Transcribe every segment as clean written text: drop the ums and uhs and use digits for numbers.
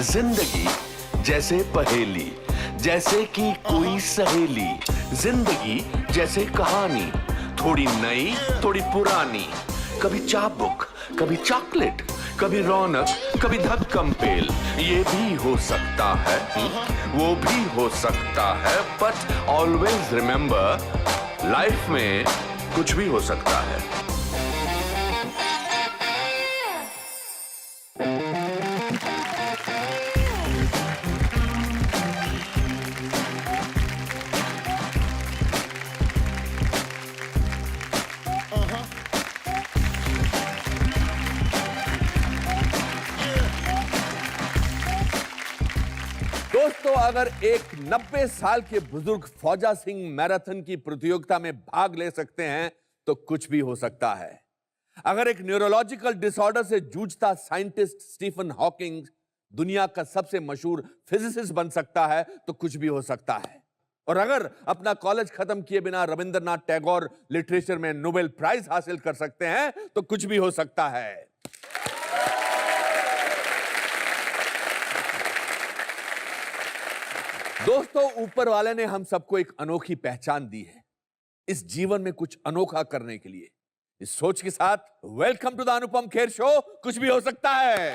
जिंदगी जैसे पहेली, जैसे कि कोई सहेली। जिंदगी जैसे कहानी, थोड़ी नई थोड़ी पुरानी। कभी चाबुक, कभी चॉकलेट, कभी रौनक, कभी धक्कम पेल। ये भी हो सकता है, वो भी हो सकता है, बट ऑलवेज रिमेंबर, लाइफ में कुछ भी हो सकता है। दोस्तों, अगर एक 90 साल के बुजुर्ग फौजा सिंह मैराथन की प्रतियोगिता में भाग ले सकते हैं तो कुछ भी हो सकता है। अगर एक न्यूरोलॉजिकल डिसऑर्डर से जूझता साइंटिस्ट स्टीफन हॉकिंग दुनिया का सबसे मशहूर फिजिसिस्ट बन सकता है तो कुछ भी हो सकता है। और अगर अपना कॉलेज खत्म किए बिना रविंद्रनाथ टैगोर लिटरेचर में नोबेल प्राइज हासिल कर सकते हैं तो कुछ भी हो सकता है। दोस्तों, ऊपर वाले ने हम सबको एक अनोखी पहचान दी है इस जीवन में कुछ अनोखा करने के लिए। इस सोच के साथ welcome to the Anupam Kher show. कुछ भी हो सकता है।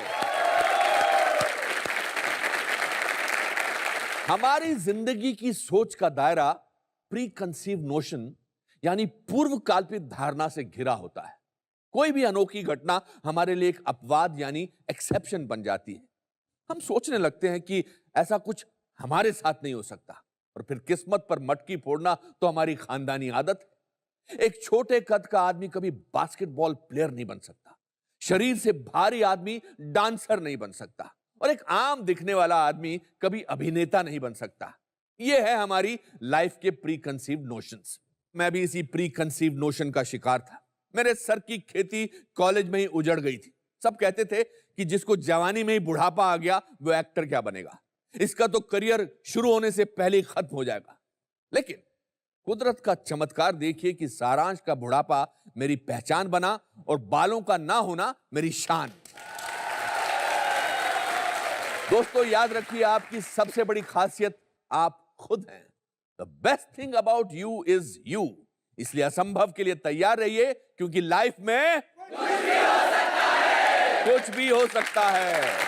हमारी जिंदगी की सोच का दायरा प्री कंसीव नोशन यानी पूर्व कल्पित धारणा से घिरा होता है। कोई भी अनोखी घटना हमारे लिए एक अपवाद यानी एक्सेप्शन बन जाती है। हम सोचने लगते हैं कि ऐसा कुछ हमारे साथ नहीं हो सकता, और फिर किस्मत पर मटकी फोड़ना तो हमारी खानदानी आदत है। एक छोटे कद का आदमी कभी बास्केटबॉल प्लेयर नहीं बन सकता, शरीर से भारी आदमी डांसर नहीं बन सकता, और एक आम दिखने वाला आदमी कभी अभिनेता नहीं बन सकता। यह है हमारी लाइफ के प्री कंसीव्ड नोशंस। मैं भी इसी प्री कंसीव्ड नोशन का शिकार था। मेरे सर की खेती कॉलेज में ही उजड़ गई थी। सब कहते थे कि जिसको जवानी में ही बुढ़ापा आ गया वो एक्टर क्या बनेगा, इसका तो करियर शुरू होने से पहले ही खत्म हो जाएगा। लेकिन कुदरत का चमत्कार देखिए कि सारांश का बुढ़ापा मेरी पहचान बना और बालों का ना होना मेरी शान। दोस्तों, याद रखिए, आपकी सबसे बड़ी खासियत आप खुद हैं। The best thing about you is you. इसलिए असंभव के लिए तैयार रहिए, क्योंकि लाइफ में कुछ भी हो सकता है। कुछ भी हो सकता है।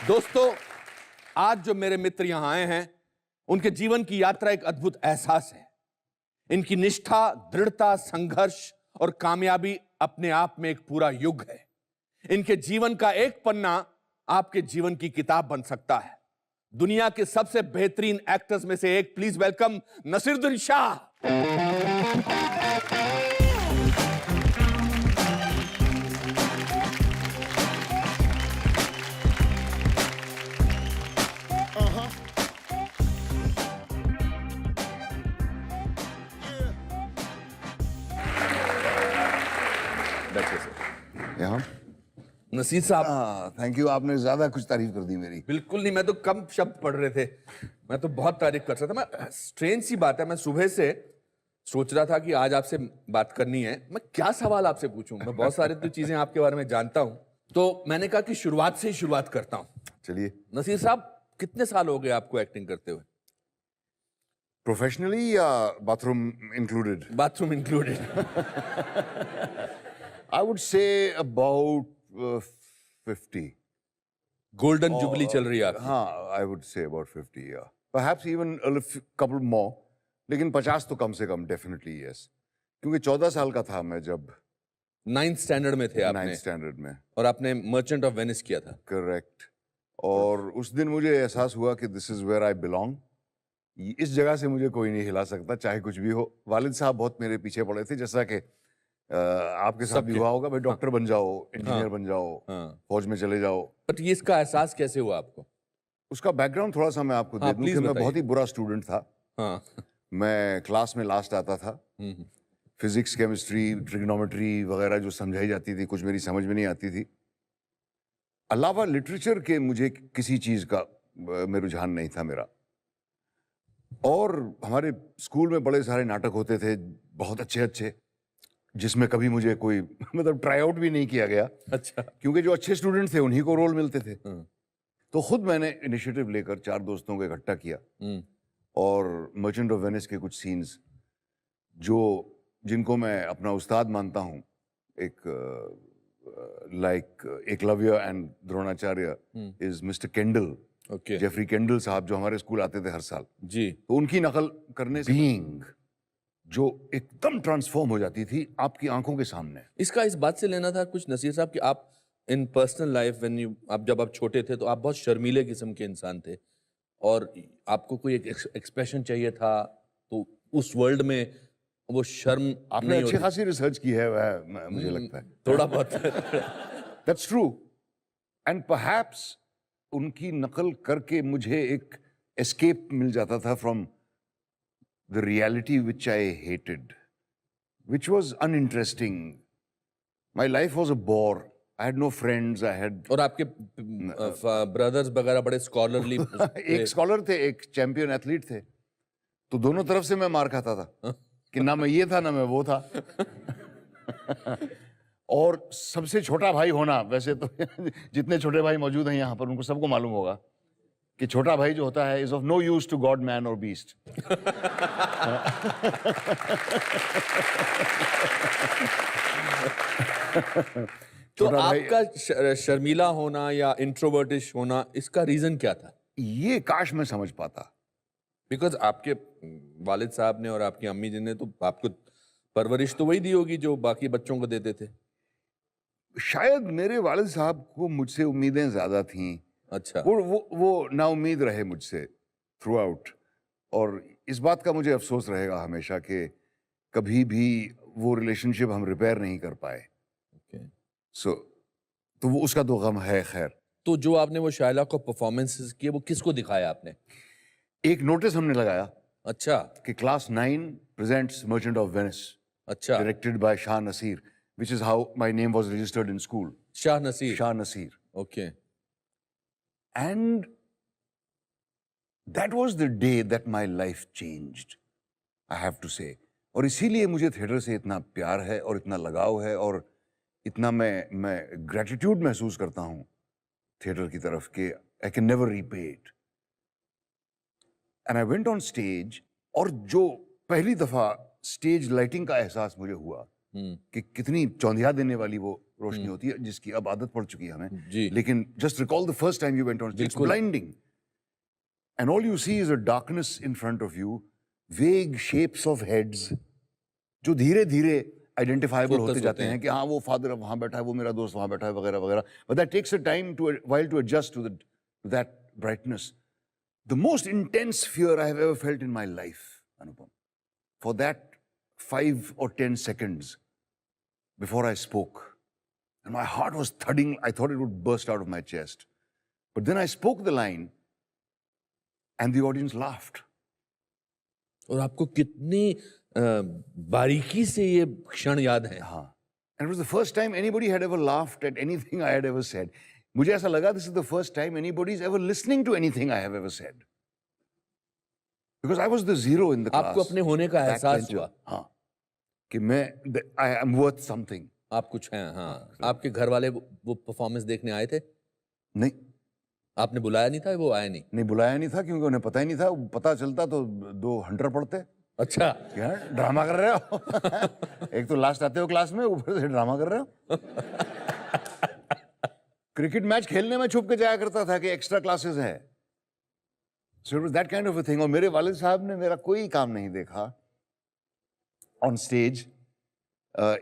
दोस्तों, आज जो मेरे मित्र यहां आए हैं, उनके जीवन की यात्रा एक अद्भुत एहसास है। इनकी निष्ठा, दृढ़ता, संघर्ष और कामयाबी अपने आप में एक पूरा युग है। इनके जीवन का एक पन्ना आपके जीवन की किताब बन सकता है। दुनिया के सबसे बेहतरीन एक्टर्स में से एक, प्लीज वेलकम नसीरुद्दीन शाह। यहाँ नसीर साहब, थैंक यू। आपने ज्यादा कुछ तारीफ कर दी मेरी। बिल्कुल नहीं, मैं तो कम शब्द पढ़ रहे थे। मैं तो बहुत तारीफ कर सकता। मैं स्ट्रेंज सी बात है, मैं सुबह से सोच रहा था कि आज आपसे बात करनी है। मैं क्या सवाल आपसे पूछूं? मैं बहुत सारी तो चीजें आपके बारे में जानता हूं, तो मैंने कहा कि शुरुआत से ही शुरुआत करता हूं। चलिए। नसीर साहब, कितने साल हो गए आपको एक्टिंग करते हुए? प्रोफेशनली या bathroom included? Bathroom included. I would say about 50। Golden jubilee चल रही है आपकी। हाँ, आई वुड से अबाउट 50, या परहैप्स इवन कपल मोर, लेकिन 50 तो कम से कम डेफिनेटली यस। क्योंकि 14 साल का था मैं जब 9th स्टैंडर्ड में थे आपने। 9th स्टैंडर्ड में। और आपने मर्चेंट ऑफ वेनिस किया था। करेक्ट। और उस दिन मुझे एहसास हुआ कि this is where I belong. इस जगह से मुझे कोई नहीं हिला सकता, चाहे कुछ भी हो। वालिद साहब बहुत मेरे पीछे पड़े थे, जैसा कि आपके साथ भी हुआ होगा। भाई, डॉक्टर बन जाओ, इंजीनियर बन जाओ, फौज में चले जाओ। बट ये इसका एहसास कैसे हुआ आपको? उसका बैकग्राउंड थोड़ा सा मैं आपको दे दूं कि मैं बहुत ही बुरा स्टूडेंट था। मैं क्लास में लास्ट आता था। फिजिक्स, केमिस्ट्री, ट्रिग्नोमेट्री वगैरह जो समझाई जाती थी, कुछ मेरी समझ में नहीं आती थी। अलावा लिटरेचर के मुझे किसी चीज का में रुझान नहीं था मेरा। और हमारे स्कूल में बड़े सारे नाटक होते थे, बहुत अच्छे अच्छे। जिसमें कभी मुझे कोई मतलब ट्राई आउट भी नहीं किया गया, अच्छा। क्योंकि जो अच्छे स्टूडेंट थे उन्हीं को रोल मिलते थे। तो खुद मैंने इनिशिएटिव लेकर 4 दोस्तों को इकट्ठा किया और मर्चेंट ऑफ वेनिस के कुछ सीन्स जो जिनको मैं अपना उस्ताद मानता हूँ, एक like Eklavya and Dronacharya is mister Kendal, okay. Geoffrey Kendal साहब जो हमारे स्कूल आते थे हर साल, जी। तो उनकी नकल करने से बीइंग जो एकदम ट्रांसफॉर्म हो जाती थी आपकी आंखों के सामने। इसका इस बात से लेना था कुछ नसीर साहब कि आप इन पर्सनल लाइफ व्हेन यू आप जब आप छोटे थे तो आप बहुत शर्मीले किस्म के इंसान थे और आपको कोई एक एक्सप्रेशन चाहिए था तो उस वर्ल्ड में वो शर्म आपने नहीं अच्छी होती। खासी रिसर्च की है वह मुझे लगता है। थोड़ा बहुत। दैट्स ट्रू एंड परहैप्स उनकी नकल करके मुझे एक एस्केप मिल जाता था from the reality which I hated, which was uninteresting. My life was a bore, I had no friends, I had और आपके ब्रदर्स वगैरह बड़े स्कॉलरली एक स्कॉलर थे, एक चैंपियन एथलीट थे, तो दोनों तरफ से मैं मार खाता था कि ना मैं ये था ना मैं वो था। और सबसे छोटा भाई होना, वैसे तो जितने छोटे भाई मौजूद हैं यहाँ पर उनको सबको मालूम होगा कि छोटा भाई जो होता है is of no use to god, man और बीस्ट। तो आपका शर्मीला होना या इंट्रोवर्टिश होना, इसका रीजन क्या था? ये काश मैं समझ पाता। बिकॉज आपके वालिद साहब ने और आपकी अम्मी जी ने तो आपको परवरिश तो वही दी होगी जो बाकी बच्चों को देते थे। शायद मेरे वालिद साहब को मुझसे उम्मीदें ज्यादा थीं। अच्छा। वो ना उम्मीद रहे मुझसे थ्रू आउट, और इस बात का मुझे अफसोस रहेगा हमेशा कि कभी भी वो रिलेशनशिप हम रिपेयर नहीं कर पाए। तो वो उसका तो गम है। खैर, तो जो आपने वो शायला को परफॉर्मेंसेस किए वो किसको दिखाया आपने? एक नोटिस हमने लगाया। अच्छा। कि class 9 presents merchant of Venice, अच्छा। Directed by Shah Nasir, which is how my name was registered in school. Shah Nasir. Shah Nasir. Okay. And that was the day that my life changed, I have to say. और इसीलिए मुझे theatre से इतना प्यार है और इतना लगाव है और इतना मैं ग्रेटिट्यूड महसूस करता हूँ थिएटर की तरफ कि I can never repay it. And I went on stage, और जो पहली दफा स्टेज लाइटिंग का एहसास मुझे हुआ कि कितनी चौंधिया देने वाली वो रोशनी होती है, जिसकी अब आदत पड़ चुकी है हमें। जी। लेकिन just recall the first time you went on stage, it's blinding, and all you see is a darkness in front of you, vague shapes of heads जो धीरे धीरे आइडेंटिफाइबल होते जाते हैं कि हाँ वो फादर अब वहां बैठा है, वो मेरा दोस्त वहां बैठा है, वगैरह वगैरह। But that takes a time to while to adjust to that brightness. The most intense fear I have ever felt in my life, Anupam, for that 5 or 10 seconds before I spoke. And my heart was thudding. I thought it would burst out of my chest. But then I spoke the line and the audience laughed. और आपको कितनी बारीकी से ये क्षण याद है? हाँ. And it was the first time anybody had ever laughed at anything I had ever said. मुझे ऐसा लगा this is the first time anybody is ever listening to anything I have ever said. Because I was the zero in the class. आपको अपने होने का एहसास हुआ? हाँ, कि मैं I am worth something. आप कुछ हैं। हाँ। आपके घर वाले वो परफॉर्मेंस देखने आए थे? नहीं। आपने बुलाया नहीं था? वो आए नहीं? नहीं बुलाया नहीं था क्योंकि उन्हें पता ही नहीं था। पता चलता तो 2 हंटर पड़ते। अच्छा। क्या ड्रामा कर रहे हो? एक तो लास्ट आते हो क्लास में, ऊपर से ड्रामा कर रहे हो। क्रिकेट मैच खेलने में छुप के जाया करता था कि एक्स्ट्रा क्लासेस है। So it was that kind of a thing. और मेरे वालिद साहब ने मेरा कोई काम नहीं देखा ऑन स्टेज।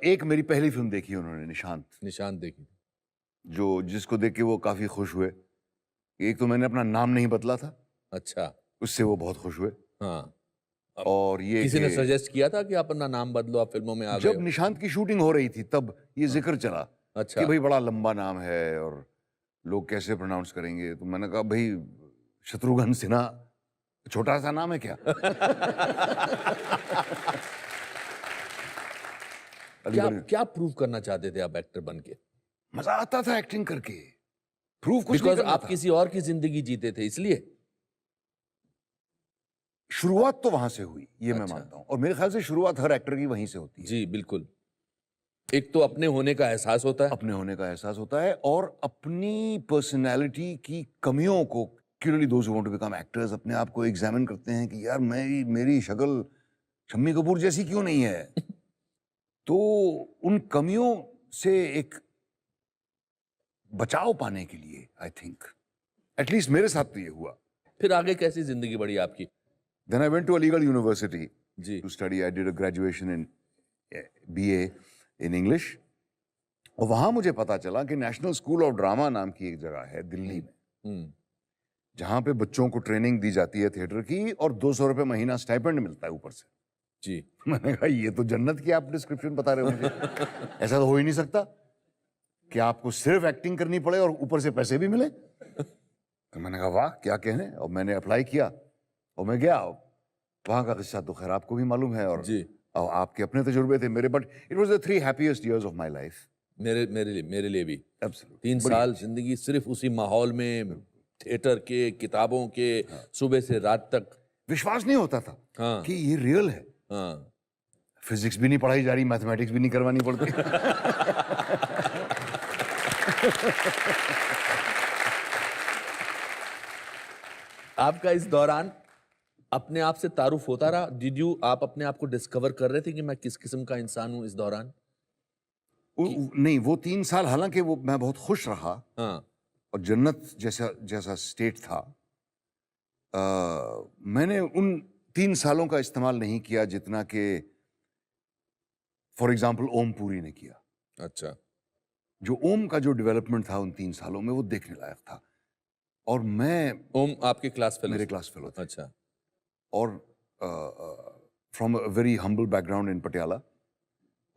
एक मेरी पहली फिल्म देखी उन्होंने, निशांत। निशांत देखी। जिसको देख के वो काफी खुश हुए। एक तो मैंने अपना नाम नहीं बदला था। अच्छा। उससे वो बहुत खुश हुए। हाँ। और ये किसी ने सजेस्ट किया था कि आप अपना नाम बदलो, आप फिल्मों में आ गए? जब निशांत की शूटिंग हो रही थी तब ये जिक्र चला। अच्छा। कि भाई बड़ा लंबा नाम है और लोग कैसे प्रोनाउंस करेंगे। तो मैंने कहा भाई शत्रुघ्न सिन्हा छोटा सा नाम है क्या? क्या प्रूव करना चाहते थे आप एक्टर बन के? मजा आता था एक्टिंग करके। प्रूव कुछ नहीं करना आप था। किसी और की जिंदगी जीते थे इसलिए? शुरुआत तो वहां से हुई, ये मैं मानता हूं, और मेरे ख्याल से शुरुआत हर एक्टर की वहीं से होती है। जी बिल्कुल। एक तो अपने होने का एहसास होता है, अपने होने का एहसास होता है, और अपनी पर्सनालिटी की कमियों को, particularly those who want to become actors, अपने आप को एग्जामिन करते हैं कि यार मेरी शक्ल शम्मी कपूर जैसी क्यों नहीं है। तो उन कमियों से एक बचाव पाने के लिए, आई थिंक, एटलीस्ट मेरे साथ तो ये हुआ। फिर आगे कैसी जिंदगी बढ़ी आपकी? Then I went to Aligarh University ji. to study. I did a graduation in BA in English. और वहां मुझे पता चला कि नेशनल स्कूल ऑफ ड्रामा नाम की एक जगह है दिल्ली में, जहां पे बच्चों को ट्रेनिंग दी जाती है थिएटर की, और 200 रुपए महीना स्टाइपेंड मिलता है ऊपर से। जी। मैंने कहा ये तो जन्नत की आप डिस्क्रिप्शन बता रहे हो मुझे। ऐसा तो हो ही नहीं सकता कि आपको सिर्फ एक्टिंग करनी पड़े और ऊपर से पैसे भी मिले। तो मैंने कहा वाह क्या कहने, और मैंने अप्लाई किया और मैं गया। वहां का किस्सा तो खैर आपको भी मालूम है, और जी। और आपके अपने तजुर्बे थे मेरे, but it was the 3 happiest years of my life. मेरे लिए भी एब्सोल्युटली 3 साल जिंदगी सिर्फ उसी माहौल में, थिएटर के, किताबों के, सुबह से रात तक। विश्वास नहीं होता था हाँ। कि ये रियल है। हाँ। फिजिक्स भी नहीं पढ़ाई जा रही, मैथमेटिक्स भी नहीं करवानी पड़ती। आपका इस दौरान अपने आप से तारुफ होता रहा? आप अपने आप को डिस्कवर कर रहे थे कि मैं किस किस्म का इंसान हूं इस दौरान? नहीं, वो 3 साल हालांकि वो मैं बहुत खुश रहा, हाँ। और जन्नत जैसा स्टेट था। मैंने उन 3 सालों का इस्तेमाल नहीं किया जितना कि फॉर एग्जाम्पल ओम पुरी ने किया। अच्छा। जो ओम का जो डेवलपमेंट था उन 3 सालों में, वो देखने लायक था। और मैं, ओम आपके क्लास फेलो? मेरे क्लास फेलो थे। अच्छा। और from a very humble background इन पटियाला।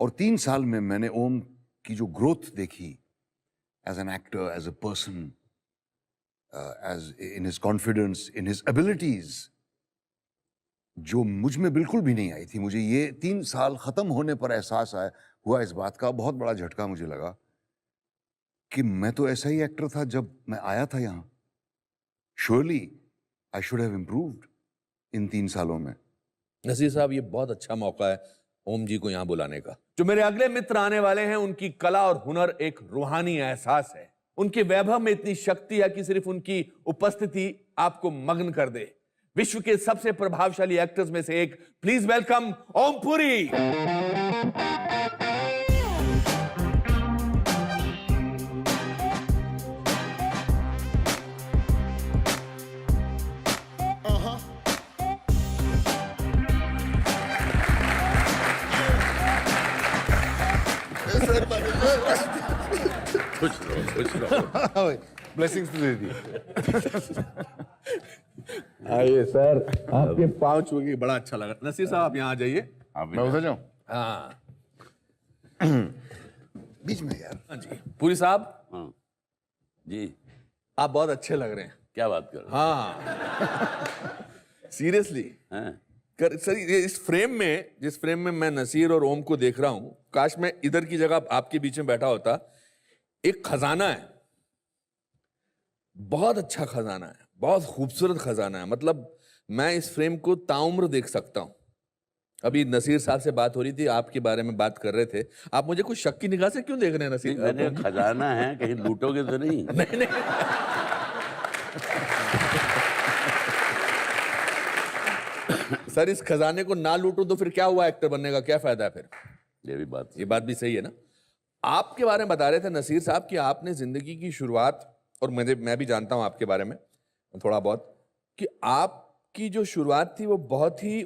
और 3 साल में मैंने ओम की जो ग्रोथ देखी as an actor, as a person, as in his confidence, in his abilities, जो मुझ में बिल्कुल भी नहीं आई थी। मुझे ये 3 साल खत्म होने पर एहसास हुआ इस बात का, बहुत बड़ा झटका मुझे लगा कि मैं तो ऐसा ही एक्टर था जब मैं आया था यहाँ। Surely I should have improved इन 3 सालों में। नसीर साहब, ये बहुत अच्छा मौका है ओम जी को यहाँ बुलाने का। जो मेरे अगले मित्र आने वाले हैं, उनकी कला और हुनर एक रूहानी एहसास है। उनके वैभव में इतनी शक्ति है कि सिर्फ उनकी उपस्थिति आपको मग्न कर दे। विश्व के सबसे प्रभावशाली एक्टर्स में से एक, प्लीज वेलकम ओम पुरी। खुश रहो। ब्लेसिंग्स तो दे दी। आइए सर, आपके पाँव छू के बड़ा अच्छा लगा। नसीर साहब, आप यहाँ आ जाइए। मैं उधर जाऊं? हाँ। बीच में यार। हाँ जी। पुरी साहब। हाँ जी। आप बहुत अच्छे लग रहे हैं। क्या बात कर रहे हाँ। सीरियसली हैं? सर, ये इस फ्रेम में, जिस फ्रेम में मैं नसीर और ओम को देख रहा हूं, काश मैं इधर की जगह आपके बीच में बैठा होता। एक खजाना है, बहुत अच्छा खजाना है, बहुत खूबसूरत खजाना है। मतलब मैं इस फ्रेम को ताउम्र देख सकता हूं। अभी नसीर साहब से बात हो रही थी, आपके बारे में बात कर रहे थे। आप मुझे कुछ शक की निगाह से क्यों देख रहे हैं नसीर? मैंने खजाना है, कहीं लूटोगे तो नहीं? नहीं नहीं। सर, इस खजाने को ना लूटूं तो फिर क्या हुआ? एक्टर बनने का क्या फायदा है फिर? ये बात भी सही है ना। आपके बारे में बता रहे थे नसीर साहब कि आपने जिंदगी की शुरुआत, और मैं भी जानता हूं आपके बारे में थोड़ा बहुत, कि आपकी जो शुरुआत थी वो बहुत ही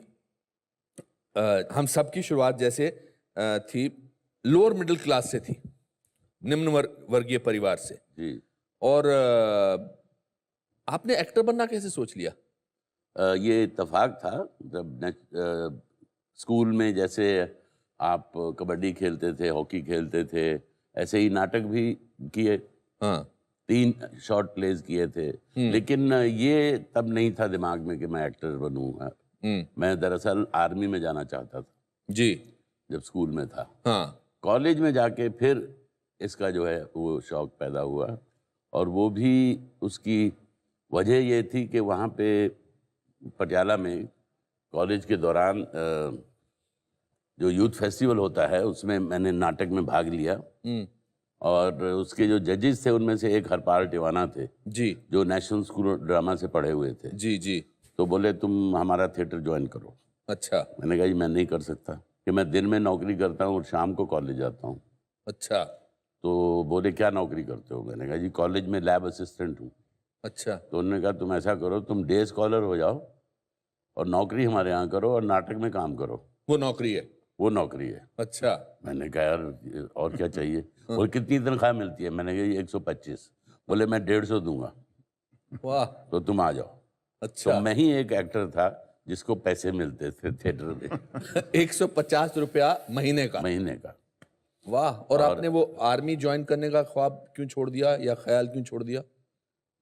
हम सब की शुरुआत जैसे थी, लोअर मिडिल क्लास से थी, निम्न वर्गीय परिवार से जी। और आपने एक्टर बनना कैसे सोच लिया? ये इत्तेफाक था। जब स्कूल में जैसे आप कबड्डी खेलते थे, हॉकी खेलते थे, ऐसे ही नाटक भी किए। हाँ। 3 शॉर्ट प्लेज किए थे, लेकिन ये तब नहीं था दिमाग में कि मैं एक्टर बनूंगा। मैं दरअसल आर्मी में जाना चाहता था जी, जब स्कूल में था। हाँ। कॉलेज में जाके फिर इसका जो है वो शौक पैदा हुआ, और वो भी उसकी वजह ये थी कि वहाँ पे पटियाला में कॉलेज के दौरान जो यूथ फेस्टिवल होता है उसमें मैंने नाटक में भाग लिया। और उसके जो जजेस थे उनमें से एक हरपाल टिवाना थे जी जो नेशनल स्कूल ऑफ ड्रामा से पढ़े हुए थे। जी जी। तो बोले तुम हमारा थिएटर ज्वाइन करो। अच्छा मैंने कहा जी मैं नहीं कर सकता कि मैं दिन में नौकरी करता हूँ और शाम को कॉलेज जाता हूँ। अच्छा तो बोले क्या नौकरी करते हो? मैंने कहा जी कॉलेज में लैब असिस्टेंट हूँ। अच्छा तो उन्होंने कहा तुम ऐसा करो, तुम डे स्कॉलर हो जाओ और नौकरी हमारे यहाँ करो और नाटक में काम करो। वो नौकरी है। वो नौकरी है। अच्छा मैंने कहा यार और क्या चाहिए? और कितनी तनख्वाह मिलती है? मैंने कहा 125। बोले मैं 150 दूंगा। वाह। तो तुम आ जाओ। अच्छा तो मैं ही एक एक्टर था जिसको पैसे मिलते थे थिएटर में 150 रुपया महीने का। महीने का। वाह। और आपने वो आर्मी ज्वाइन करने का ख्वाब क्यों छोड़ दिया या ख्याल क्यों छोड़ दिया?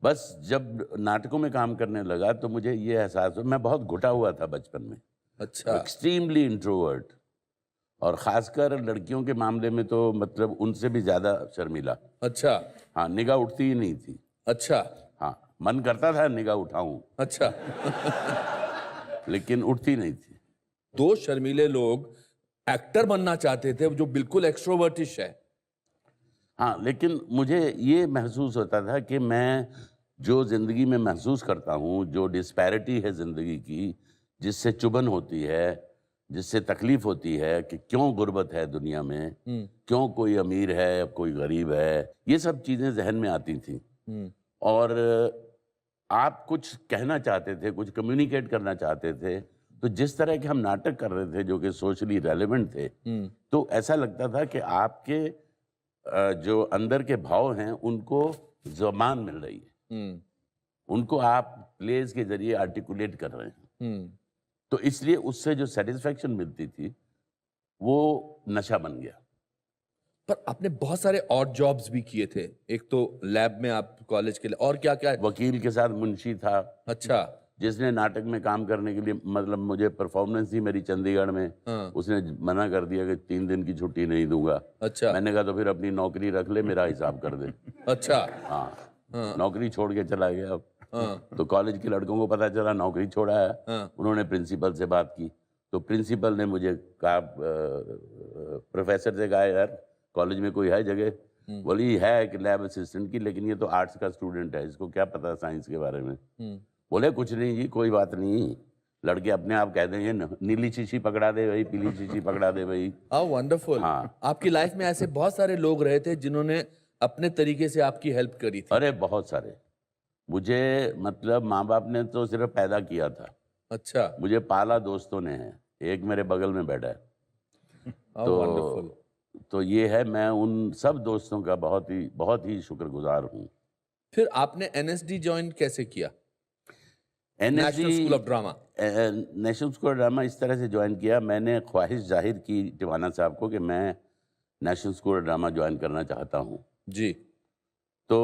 बस जब नाटकों में काम करने लगा तो मुझे ये एहसास हुआ, मैं बहुत घुटा हुआ था बचपन में, अच्छा एक्सट्रीमली इंट्रोवर्ट, और खासकर लड़कियों के मामले में तो मतलब उनसे भी ज्यादा शर्मिला। अच्छा हाँ, निगाह उठती ही नहीं थी। अच्छा हाँ, मन करता था निगाह उठाऊं अच्छा लेकिन उठती नहीं थी। दो शर्मीले लोग एक्टर बनना चाहते थे जो बिल्कुल एक्सट्रोवर्टिश है। हाँ, लेकिन मुझे ये महसूस होता था कि मैं जो जिंदगी में महसूस करता हूँ, जो डिस्पैरिटी है जिंदगी की, जिससे चुभन होती है, जिससे तकलीफ होती है कि क्यों गुर्बत है दुनिया में, क्यों कोई अमीर है कोई गरीब है, ये सब चीजें जहन में आती थी। और आप कुछ कहना चाहते थे, कुछ कम्युनिकेट करना चाहते थे, तो जिस तरह के हम नाटक कर रहे थे जो कि सोशली रेलेवेंट थे, तो ऐसा लगता था कि आपके जो अंदर के भाव हैं उनको ज़बान मिल रही है, उनको आप प्लेस के जरिए आर्टिकुलेट कर रहे हैं। तो इसलिए उससे जो सेटिस्फेक्शन मिलती थी वो नशा बन गया। पर आपने बहुत सारे ऑड जॉब्स भी किए थे। एक तो लैब में आप कॉलेज के लिए, और क्या क्या? वकील के साथ मुंशी था। अच्छा। जिसने नाटक में काम करने के लिए, मतलब मुझे परफॉर्मेंस थी मेरी चंडीगढ़ में, उसने मना कर दिया कि 3 दिन की छुट्टी नहीं दूंगा। अच्छा। मैंने कहा तो फिर अपनी नौकरी रख ले, मेरा हिसाब कर दे। अच्छा। हाँ, नौकरी छोड़ के चला गया। तो कॉलेज के लड़कों को पता चला नौकरी छोड़ा है। उन्होंने प्रिंसिपल से बात की, तो प्रिंसिपल ने मुझे कहा, प्रोफेसर से कहा यार कॉलेज में कोई है जगह? बोली है एक लैब असिस्टेंट की, लेकिन ये तो आर्ट्स का स्टूडेंट है, इसको क्या पता साइंस के बारे में। बोले कुछ नहीं जी, कोई बात नहीं, लड़के अपने आप कह देंगे नीली शीशी पकड़ा दे भाई, पीली शीशी पकड़ा दे भाई। वंडरफुल। हाँ। आपकी लाइफ में ऐसे बहुत सारे लोग रहे थे जिन्होंने अपने तरीके से आपकी हेल्प करी थी। अरे बहुत सारे। मुझे मतलब माँ बाप ने तो सिर्फ पैदा किया था। अच्छा। मुझे पाला दोस्तों ने है। एक मेरे बगल में बैठा है। तो ये है, मैं उन सब दोस्तों का बहुत ही शुक्रगुजार हूँ। फिर आपने एनएसडी ज्वाइन कैसे किया? National school of drama. National school of drama इस तरह से ज्वाइन किया, मैंने ख्वाहिश जाहिर की टिवाना साहब को कि मैं national school of drama join करना चाहता हूँ जी। तो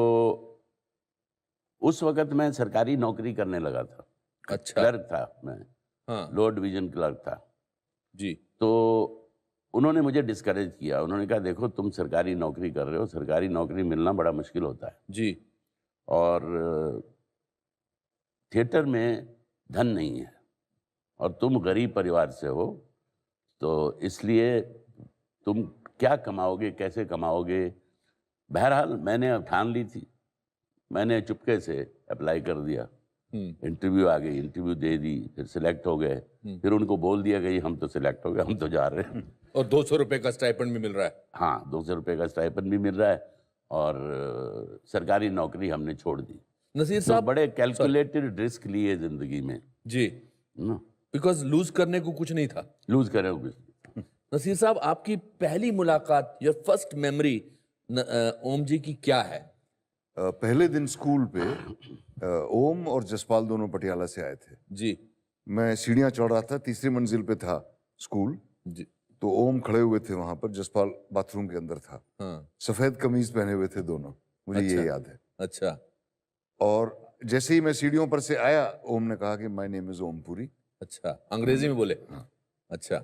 उस वक्त मैं सरकारी नौकरी करने लगा था। अच्छा। क्लर्क था मैं। हाँ। लोअर डिवीजन क्लर्क था जी। तो उन्होंने मुझे डिस्करेज किया। उन्होंने कहा देखो तुम सरकारी नौकरी कर रहे हो, सरकारी नौकरी मिलना बड़ा मुश्किल होता है जी, और थिएटर में धन नहीं है और तुम गरीब परिवार से हो, तो इसलिए तुम क्या कमाओगे, कैसे कमाओगे। बहरहाल मैंने ठान ली थी, मैंने चुपके से अप्लाई कर दिया। इंटरव्यू आ गई, इंटरव्यू दे दी, फिर सिलेक्ट हो गए। फिर उनको बोल दिया कि हम तो सिलेक्ट हो गए, हम तो जा रहे हैं। और 200 रुपए का स्टाइपेंड भी मिल रहा है। हाँ, 200 रुपये का स्टाइपेंड भी मिल रहा है और सरकारी नौकरी हमने छोड़ दी। नसीर तो साहब बड़े कैलकुलेटेड रिस्क लिए जिंदगी में जी, बिकॉज लूज करने को कुछ नहीं था। लूज करे कुछ। नसीर साहब, आपकी पहली मुलाकात, योर फर्स्ट मेमोरी ओम जी की क्या है? पहले दिन स्कूल पे ओम और जसपाल दोनों पटियाला से आए थे जी। मैं सीढ़ियाँ चढ़ रहा था, तीसरी मंजिल पे था स्कूल जी। तो ओम खड़े हुए थे वहां पर, जसपाल बाथरूम के अंदर था। हाँ। सफेद कमीज पहने हुए थे दोनों, मुझे अच्छा। ये याद है। अच्छा। और जैसे ही मैं सीढ़ियों पर से आया, ओम ने कहा कि माय नेम इज ओमपुरी। अच्छा, अंग्रेजी में बोले? हाँ। अच्छा।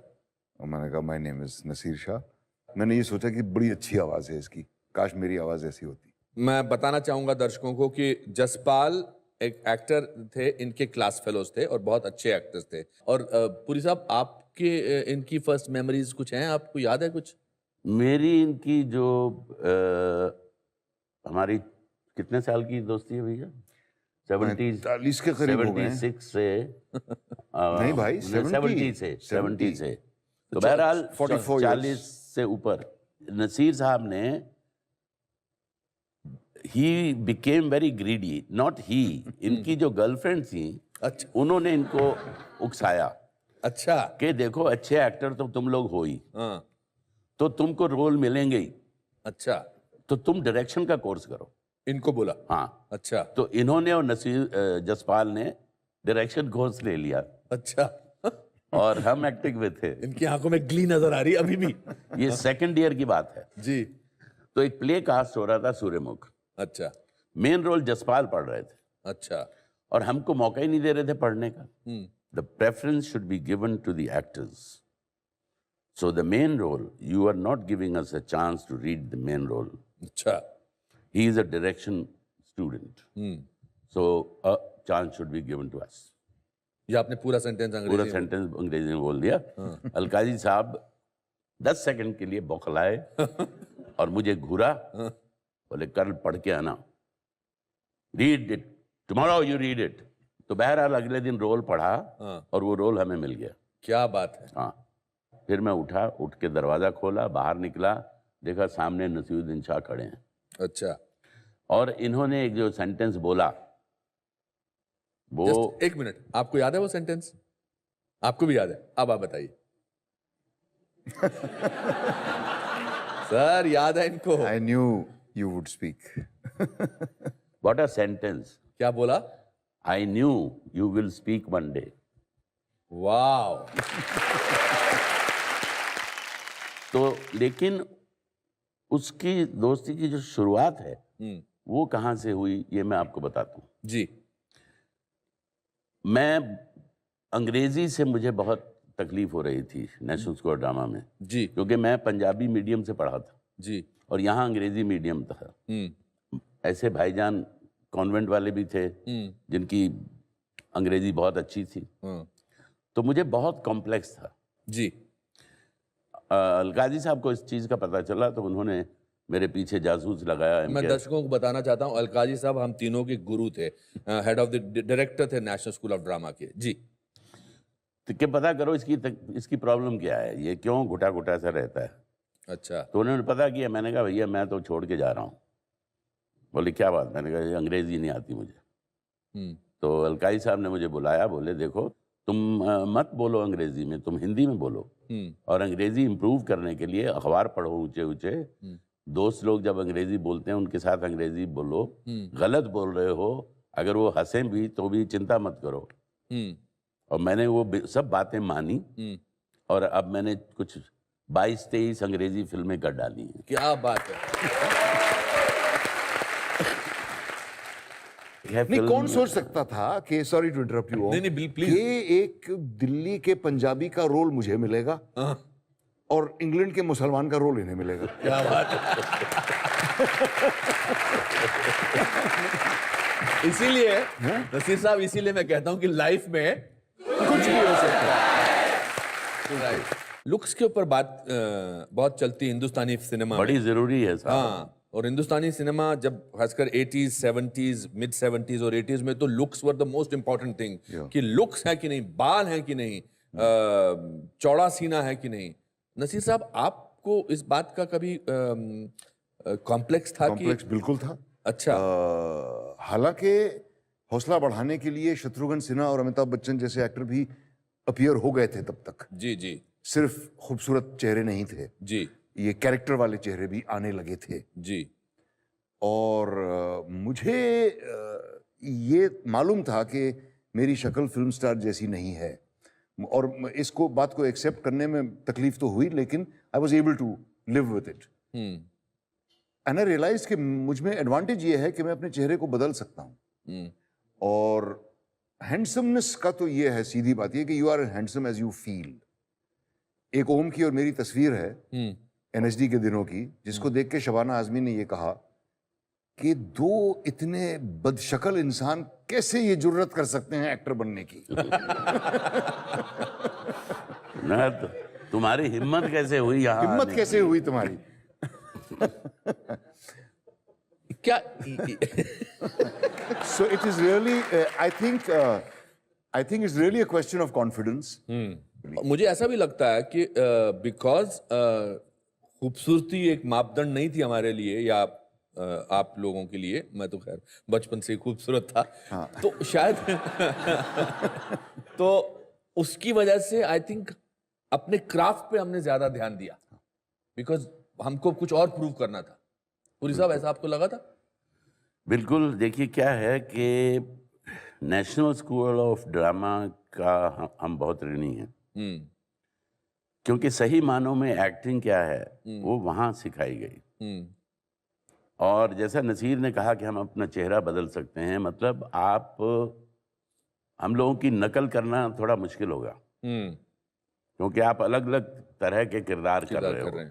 और मैंने कहा my name is Naseer Shah. मैंने ये सोचा कि बड़ी अच्छी आवाज है इसकी, काश मेरी आवाज ऐसी होती। मैं बताना चाहूंगा दर्शकों को कि जसपाल एक एक्टर थे, इनके क्लास फेलोज थे और बहुत अच्छे एक्टर्स थे। और पुरी साहब, आप आपके इनकी फर्स्ट मेमोरीज कुछ हैं, आपको याद है कुछ? मेरी इनकी जो हमारी कितने साल की दोस्ती है भैया? 45 के करीब हो गए हैं। 76 से नहीं भाई, 70 से 70 से, तो बहरहाल 44 40 से ऊपर। नसीर साहब ने he became very greedy, not ही, इनकी जो गर्लफ्रेंड थी अच्छा उन्होंने इनको उकसाया अच्छा कि देखो अच्छे एक्टर तो तुम लोग हो ही, हाँ तो तुमको रोल मिलेंगे ही, अच्छा तो तुम डायरेक्शन का कोर्स करो। इनको बोला? हाँ, अच्छा तो इन्होंने और नसीर जसपाल ने डायरेक्शन कोर्स ले लिया अच्छा और हम एक्टिंग में थे। इनकी आंखों में ग्ली नजर आ रही है अभी भी। ये सेकंड ईयर की बात है। जी तो एक प्ले कास्ट हो रहा था सूर्यमुख, अच्छा मेन रोल जसपाल पढ़ रहे थे अच्छा और हमको मौका ही नहीं दे रहे थे पढ़ने का। The preference should be given to the actors, so the main role you are not giving us a chance to read the main role, अच्छा he is a direction student, so a chance should be given to us. ये आपने पूरा sentence पूरा अंग्रेजी में? Sentence अंग्रेजी में बोल दिया। अलकाजी साहब 10 सेकंड के लिए बौखलाए और मुझे घूरा, बोले कल पढ़ के आना, read it tomorrow, you read it. तो बहरहाल अगले दिन रोल पढ़ा और वो रोल हमें मिल गया। क्या बात है। हाँ, फिर मैं उठा, उठ के दरवाजा खोला, बाहर निकला, देखा सामने नसीरुद्दीन शाह खड़े हैं। अच्छा, और इन्होंने एक जो सेंटेंस बोला वो Just एक मिनट, आपको याद है वो सेंटेंस? आपको भी याद है? अब आप बताइए। सर याद है इनको? I knew you would speak. What a sentence. क्या बोला? I knew you will speak one day. Wow. तो लेकिन उसकी दोस्ती की जो शुरुआत है वो कहाँ से हुई ये मैं आपको बताता हूँ। जी। मैं अंग्रेजी से मुझे बहुत तकलीफ हो रही थी नेशनल स्कूल ड्रामा में, जी क्योंकि मैं पंजाबी मीडियम से पढ़ा था जी। और यहाँ अंग्रेजी मीडियम था। ऐसे भाईजान कॉन्वेंट वाले भी थे जिनकी अंग्रेजी बहुत अच्छी थी, तो मुझे बहुत कॉम्प्लेक्स था। जी। अलकाजी साहब को इस चीज़ का पता चला तो उन्होंने मेरे पीछे जासूस लगाया। मैं दर्शकों को बताना चाहता हूँ, अलकाजी साहब हम तीनों के गुरु थे, हेड ऑफ द डायरेक्टर थे नेशनल स्कूल ऑफ ड्रामा के। जी। तो क्या पता करो इसकी प्रॉब्लम क्या है, ये क्यों घुटा घुटा सा रहता है। अच्छा। तो उन्होंने पता किया। मैंने कहा भैया मैं तो छोड़ के जा रहा हूँ। बोले क्या बात? मैंने कहा ये अंग्रेजी नहीं आती मुझे। तो अलकाई साहब ने मुझे बुलाया, बोले देखो तुम मत बोलो अंग्रेजी में, तुम हिंदी में बोलो, और अंग्रेजी इम्प्रूव करने के लिए अखबार पढ़ो ऊंचे ऊंचे। दोस्त लोग जब अंग्रेजी बोलते हैं उनके साथ अंग्रेजी बोलो, गलत बोल रहे हो अगर वो हंसें भी तो भी चिंता मत करो। और मैंने वो सब बातें मानी और अब मैंने कुछ 22-23 अंग्रेजी फिल्में कर डाली हैं। क्या बात है। नहीं, कौन सोच सकता था कि, सॉरी टू इंटरप्ट यू, नहीं प्लीज, कि एक दिल्ली के पंजाबी का रोल मुझे मिलेगा और इंग्लैंड के मुसलमान का रोल इन्हें मिलेगा। क्या बात है। इसीलिए नसीर साहब, इसीलिए मैं कहता हूं कि लाइफ में कुछ भी हो सकता है। लुक्स के ऊपर बात बहुत चलती है हिंदुस्तानी सिनेमा, बड़ी जरूरी है साहब। हाँ, और हिंदुस्तानी सिनेमा जब खासकर 80s, 70s, मिड 70s और 80s में तो looks were the most important thing, कि लुक्स है कि नहीं, बाल है कि नहीं, चौड़ा सीना है कि नहीं। नसीर साहब, आपको इस बात का कभी कॉम्प्लेक्स था? कॉम्प्लेक्स बिल्कुल था। अच्छा। हालांकि हौसला बढ़ाने के लिए शत्रुघ्न सिन्हा और अमिताभ बच्चन जैसे एक्टर भी अपीयर हो गए थे तब तक। जी जी। सिर्फ खूबसूरत चेहरे नहीं थे जी, ये कैरेक्टर वाले चेहरे भी आने लगे थे। जी। और मुझे ये मालूम था कि मेरी शक्ल फिल्म स्टार जैसी नहीं है, और इसको बात को एक्सेप्ट करने में तकलीफ तो हुई, लेकिन I was able to live with it. And I realize कि मुझ में एडवांटेज ये है कि मैं अपने चेहरे को बदल सकता हूँ। और हैंडसमनेस का तो ये है, सीधी बात ये कि you are handsome as you feel. एक ओम की और मेरी तस्वीर है एनएचडी के दिनों की, जिसको देख के शबाना आजमी ने ये कहा कि दो इतने बदशक्ल इंसान कैसे ये जुर्रत कर सकते हैं एक्टर बनने की। ना तो तुम्हारी हिम्मत कैसे हुई यहाँ हिम्मत आने कैसे की? हुई तुम्हारी? क्या So it is really, I think it's really a question of confidence. मुझे ऐसा भी लगता है कि बिकॉज खूबसूरती एक मापदंड नहीं थी हमारे लिए या आप लोगों के लिए, मैं तो खैर बचपन से ही खूबसूरत था, तो शायद तो उसकी वजह से आई थिंक अपने क्राफ्ट पे हमने ज्यादा ध्यान दिया, बिकॉज हमको कुछ और प्रूव करना था। पुरी साहब, ऐसा आपको लगा था? बिल्कुल। देखिए क्या है कि नेशनल स्कूल ऑफ ड्रामा का हम बहुत ऋणी हैं, क्योंकि सही मानों में एक्टिंग क्या है वो वहाँ सिखाई गई। और जैसा नसीर ने कहा कि हम अपना चेहरा बदल सकते हैं, मतलब आप हम लोगों की नकल करना थोड़ा मुश्किल होगा, क्योंकि आप अलग अलग तरह के किरदार कर रहे हो,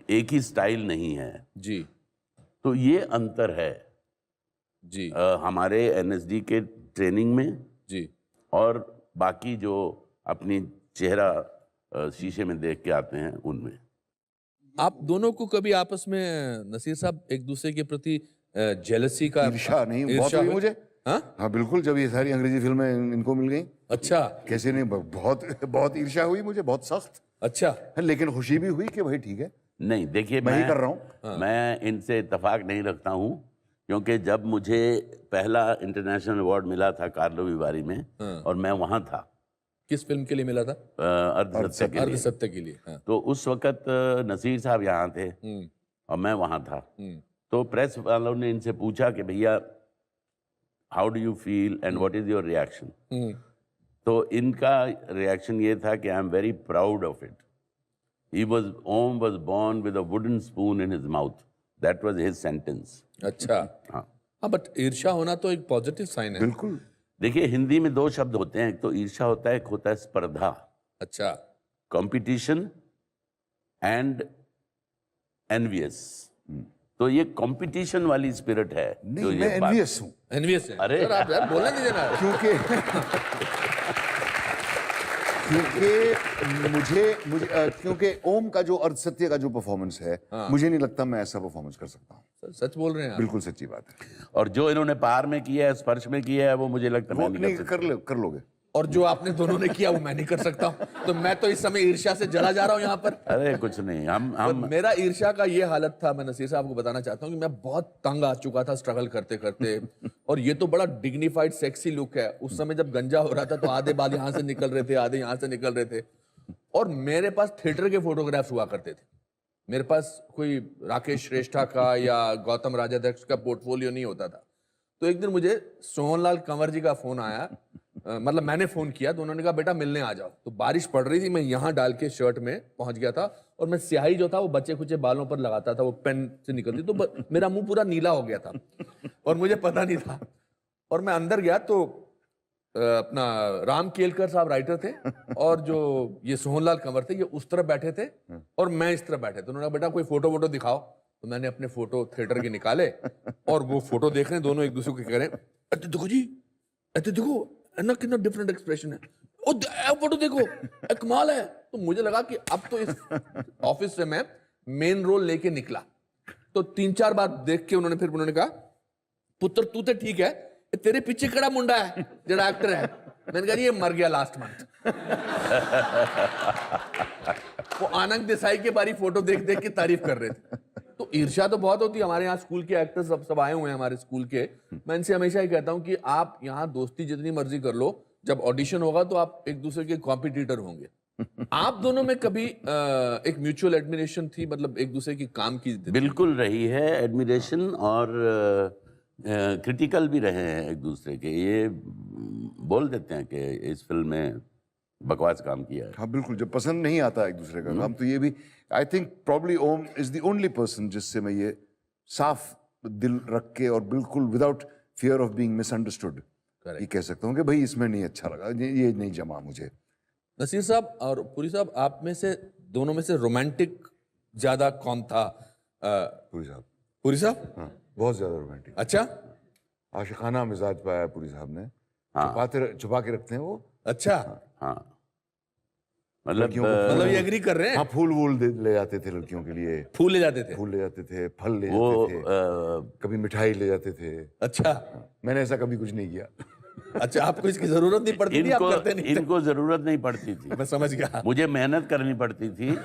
एक ही स्टाइल नहीं है जी। तो ये अंतर है जी। हमारे एनएसडी के ट्रेनिंग में जी। और बाकी जो अपनी चेहरा शीशे में देख के आते हैं उनमें। आप दोनों को कभी आपस में नसीर साहब एक दूसरे के प्रति जेलसी का ईर्ष्या नहीं बहुत हुई मुझे। हाँ बिल्कुल, जब ये सारी अंग्रेजी फिल्में इनको मिल गई। अच्छा। कैसे नहीं, बहुत बहुत ईर्ष्या हुई मुझे, बहुत सख्त। अच्छा। लेकिन खुशी भी हुई कि भाई ठीक है। नहीं देखिए, मैं ही कर रहा हूँ। मैं इनसे इत्तेफाक नहीं रखता हूँ, क्योंकि जब मुझे पहला इंटरनेशनल अवार्ड मिला था कार्लो विवारी में, और मैं वहाँ था। किस फिल्म के लिए मिला था? अर्धसत्य के लिए। हाँ। तो उस वक्त नसीर साहब यहाँ थे और मैं वहाँ था। तो प्रेस वालों ने इनसे पूछा कि भैया how do you feel and what is your reaction. तो इनका रिएक्शन ये था कि I am very proud of it. Om was born with a wooden spoon in his mouth. That was his sentence. अच्छा। हाँ। हाँ, बट ईर्ष्या होना तो एक पॉजिटिव साइन है। बिल्कुल। देखिए हिंदी में दो शब्द होते हैं, एक तो ईर्ष्या होता है, एक होता है स्पर्धा। अच्छा। Competition and envious. तो ये कंपटीशन वाली स्पिरिट है। नहीं, मैं एनवियस हूँ। एनवियस है? अरे सर, आप यार बोलने दीजिए ना। क्योंकि ओम का जो अर्धसत्य का जो परफॉर्मेंस है, मुझे नहीं लगता मैं ऐसा परफॉर्मेंस कर सकता हूँ। सच बोल रहे हैं आप? बिल्कुल सच्ची बात है। और जो इन्होंने पार में किया है, स्पर्श में किया है, वो मुझे लगता है वो मैं नहीं कर सकता। कर लोगे। और जो आपने दोनों ने किया वो मैं नहीं कर सकता हूँ, तो मैं तो इस समय ईर्ष्या से जला जा रहा हूँ यहाँ पर। अरे कुछ नहीं, हम मेरा ईर्ष्या का ये हालत था, मैं नसीर साहब को बताना चाहता हूँ कि मैं बहुत तंग आ चुका था स्ट्रगल करते करते। और ये तो बड़ा डिग्निफाइड सेक्सी लुक है। उस समय जब गंजा हो रहा था तो आधे बाल यहाँ से निकल रहे थे, आधे यहाँ से निकल रहे थे। और मेरे पास थिएटर के फोटोग्राफ्स हुआ करते थे। मेरे पास कोई राकेश श्रेष्ठा का या गौतम राजाध्यक्ष का पोर्टफोलियो नहीं होता था। तो एक दिन मुझे सोहनलाल कंवर जी का फोन आया, मतलब मैंने फोन किया तो उन्होंने कहा बेटा मिलने आ जाओ। तो बारिश पड़ रही थी, मैं यहाँ डाल के शर्ट में पहुंच गया था, और मैं स्याही जो था वो बच्चे कुचे बालों पर लगाता था, वो पेन से निकलती, तो मेरा मुंह पूरा नीला हो गया था और मुझे पता नहीं था। और मैं अंदर गया तो अपना राम केलकर साहब राइटर थे, और जो ये सोहनलाल कंवर थे ये उस तरफ बैठे थे और मैं इस तरफ बैठे थे। उन्होंने कहा बेटा कोई फोटो वोटो दिखाओ। तो मैंने अपने फोटो थिएटर के निकाले और वो फोटो देख रहे हैं, दोनों एक दूसरे को कह रहे हैं, अरे देखो जी, अरे देखो ना कितना डिफरेंट एक्सप्रेशन है, ओ फोटो देखो, कमाल है। तो मुझे लगा कि अब तो इस ऑफिस से मैं मेन रोल लेके निकला। तो 3-4 बार देख के उन्होंने कहा पुत्र तू तो ठीक है, तेरे पीछे कड़ा मुंडा है जरा एक्टर है। मैंने कहा ये मर गया लास्ट मंथ। वो आनंद देसाई के बारी फोटो देख देख के तारीफ कर रहे थे। तो ईर्ष्या तो बहुत होती है। हमारे यहाँ स्कूल के एक्टर्स सब आए हुए हैं हमारे स्कूल के। मैं इनसे हमेशा ही कहता हूँ कि आप यहाँ दोस्ती जितनी मर्जी कर लो, जब ऑडिशन होगा तो आप एक दूसरे के कॉम्पिटिटर होंगे। आप दोनों में कभी एक म्यूचुअल एडमिरेशन थी, मतलब एक दूसरे की काम की? बिल्कुल रही है एडमिरेशन, और क्रिटिकल भी रहे हैं एक दूसरे के। ये बोल देते हैं कि इस फिल्म में बकवास काम किया है। हाँ बिल्कुल, जब पसंद नहीं आता एक दूसरे का काम, तो ये भी I think probably Om is the only person जिससे मैं ये साफ दिल रख के और बिल्कुल without fear of being misunderstood ये कह सकता हूँ कि भाई इसमें नहीं अच्छा लगा, ये नहीं जमा मुझे। नसीर साहब और पुरी साहब, आप में से दोनों में से रोमांटिक ज्यादा कौन था? पुरी साहब। पुरी साहब? हाँ, बहुत ज्यादा रोमांटिक। अच्छा। आशिकाना मिजाज पाया पुरी साहब ने। हाँ। छुपा के रखते हैं वो। अच्छा। हाँ, मतलब ये एग्री कर रहे हैं? हाँ, फूल वूल ले जाते थे लड़कियों के लिए, फूल ले जाते थे? फूल ले जाते थे, फल ले वो जाते थे, कभी मिठाई ले जाते थे। अच्छा, मैंने ऐसा कभी कुछ नहीं किया। अच्छा, आपको इसकी जरूरत नहीं पड़ती थी, आप करते नहीं थे? इनको जरूरत नहीं पड़ती थी, मैं समझ गया। मुझे मेहनत करनी पड़ती थी।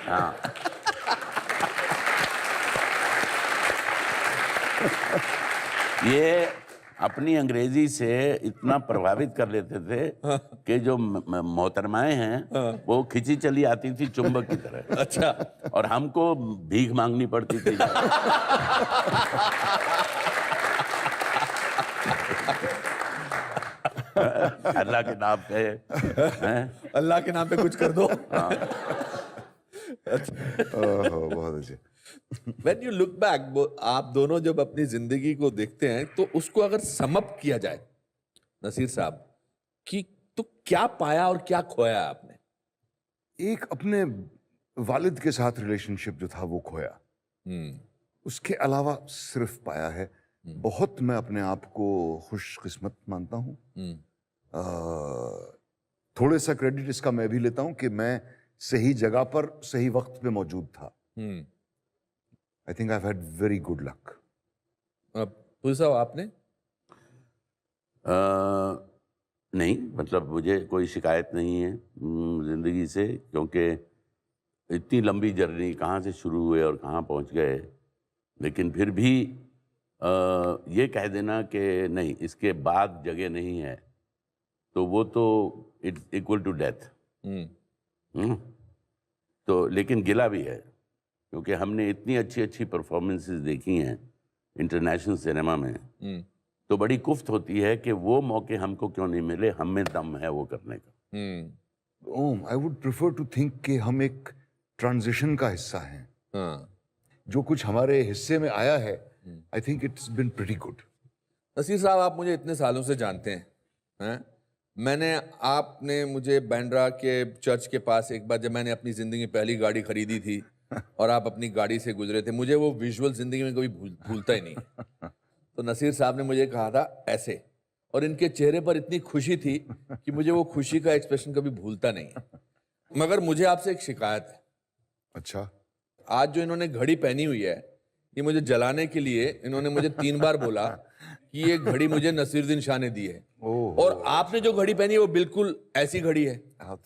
हाँ। ये अपनी अंग्रेजी से इतना प्रभावित कर लेते थे कि जो मोहतरमाएं हैं वो खिंची चली आती थी चुंबक की तरह। अच्छा, और हमको भीख मांगनी पड़ती थी। अल्लाह के नाम पे हैं? अल्लाह के नाम पे कुछ कर दो। बहुत अच्छे। When you look back, आप दोनों जब अपनी जिंदगी को देखते हैं तो उसको अगर समअप किया जाए नसीर साहब कि तो क्या पाया और क्या खोया आपने? एक अपने वालिद के साथ रिलेशनशिप जो था वो खोया, उसके अलावा सिर्फ पाया है। बहुत मैं अपने आप को खुशकिस्मत मानता हूँ। थोड़े सा क्रेडिट इसका मैं भी लेता हूँ कि मैं सही जगह पर सही वक्त पे मौजूद था। I think I have had very good luck. पुल साहब आपने? नहीं, मतलब मुझे कोई शिकायत नहीं है जिंदगी से, क्योंकि इतनी लंबी जर्नी कहाँ से शुरू हुए और कहाँ पहुँच गए। लेकिन फिर भी ये कह देना कि नहीं इसके बाद जगह नहीं है, तो वो तो इट्स इक्वल टू डेथ। तो लेकिन गिला भी है, क्योंकि हमने इतनी अच्छी अच्छी परफॉर्मेंसेस देखी हैं इंटरनेशनल सिनेमा में, तो बड़ी कुफ्त होती है कि वो मौके हमको क्यों नहीं मिले, हम में दम है वो करने का। I would prefer to think कि हम एक ट्रांजिशन का हिस्सा हैं। जो कुछ हमारे हिस्से में आया है, I think it's been pretty good. Naseer साहब, आप मुझे इतने सालों से जानते हैं? आपने मुझे बैंड्रा के चर्च के पास एक बार जब मैंने अपनी जिंदगी में पहली गाड़ी खरीदी थी और आप अपनी गाड़ी से गुजरे थे, मुझे वो विजुअल जिंदगी में कभी भूलता ही नहीं। तो नसीर साहब ने मुझे कहा था ऐसे, और इनके चेहरे पर इतनी खुशी थी कि मुझे वो खुशी का एक्सप्रेशन कभी भूलता नहीं। मगर मुझे आपसे एक शिकायत है। अच्छा, आज जो इन्होंने घड़ी पहनी हुई है, ये मुझे जलाने के लिए इन्होंने मुझे 3 बार बोला कि ये घड़ी मुझे नसीरुद्दीन शाह ने दी है। और आपने जो घड़ी पहनी है वो बिल्कुल ऐसी घड़ी है।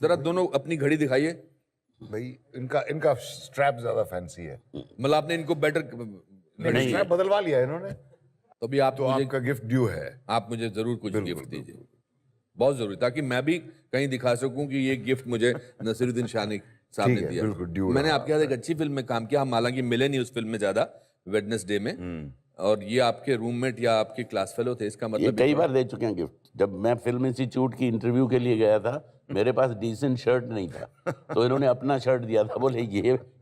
जरा दोनों अपनी घड़ी दिखाइए। भाई इनका स्ट्रैप ज्यादा फैंसी है। मतलब आपने इनको बेटर नहीं, स्ट्रैप बदलवा लिया है इन्होंने। तो भी आप तो आपका गिफ्ट ड्यू है। आप मुझे जरूर कुछ गिफ्ट दीजिए, बहुत जरूरी, ताकि मैं भी कहीं दिखा सकूं कि ये गिफ्ट मुझे नसीरुद्दीन शाह साहब ने दिया। मैंने आपके साथ एक अच्छी फिल्म में काम किया, हम हालांकि मिले नहीं उस फिल्म में ज्यादा, वेडनेसडे में, और ये आपके रूममेट या आपके क्लास फेलो थे। इसका मतलब कई बार दे चुके हैं गिफ्ट। जब मैं फिल्म इंस्टीट्यूट की इंटरव्यू के लिए गया था, मेरे पास डिसेंट शर्ट नहीं था, तो इन्होंने अपना शर्ट दिया था। बोले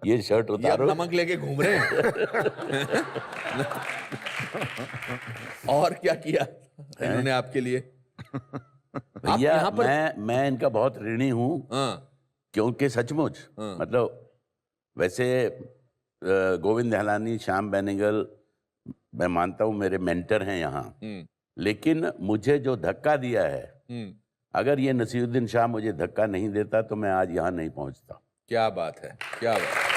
ये शर्ट उतारो। नमक लेके घूम रहे हैं। और क्या किया इन्होंने आपके लिए? भैया मैं इनका बहुत ऋणी हूँ, क्योंकि सचमुच मतलब वैसे गोविंद निहलानी, श्याम बेनेगल मैं मानता हूँ मेरे मेंटर हैं यहाँ, लेकिन मुझे जो धक्का दिया है, अगर ये नसीरुद्दीन शाह मुझे धक्का नहीं देता तो मैं आज यहाँ नहीं पहुँचता। क्या बात है, क्या बात है।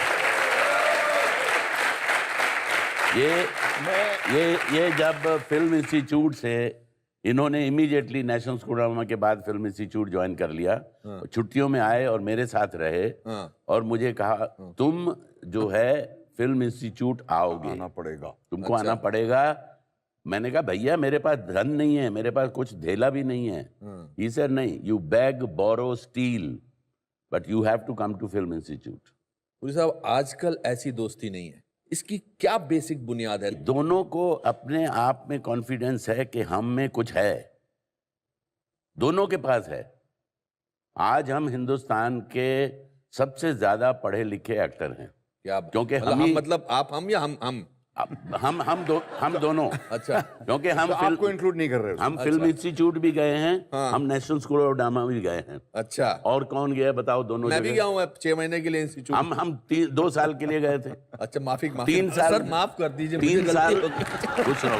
ये जब फिल्म इंस्टीट्यूट से इन्होंने immediately national school of drama के बाद फिल्म इंस्टीट्यूट ज्वाइन कर लिया, छुट्टियों में आए और मेरे साथ रहे, और मुझे कहा तुम जो है फिल्म इंस्टीट्यूट आओगे, आना पड़ेगा तुमको। अच्छा। आना पड़ेगा। मैंने कहा भैया मेरे पास धन नहीं है, मेरे पास कुछ धेला भी नहीं है। ही सेड नहीं, you beg borrow steal but you have to come to film institute. Puri साहब, आजकल ऐसी दोस्ती नहीं है, इसकी क्या बेसिक बुनियाद है? दोनों को अपने आप में कॉन्फिडेंस है कि हम में कुछ है, दोनों के पास है। आज हम हिंदुस्तान के सबसे ज्यादा पढ़े लिखे एक्टर हैं। क्या? क्योंकि मतलब आप, हम या हम दोनों। अच्छा, क्योंकि हम तो आपको इंक्लूड नहीं कर रहे। हम फिल्म इंस्टीट्यूट भी गए हैं, हम नेशनल स्कूल ऑफ ड्रामा भी गए हैं। अच्छा, और कौन गया बताओ? दोनों मैं भी गया हूँ 6 महीने के लिए इंस्टीट्यूट। हम 2 साल के लिए गए थे। अच्छा, माफी 3 साल सर, माफ कर दीजिए, 3 साल। कुछ रहो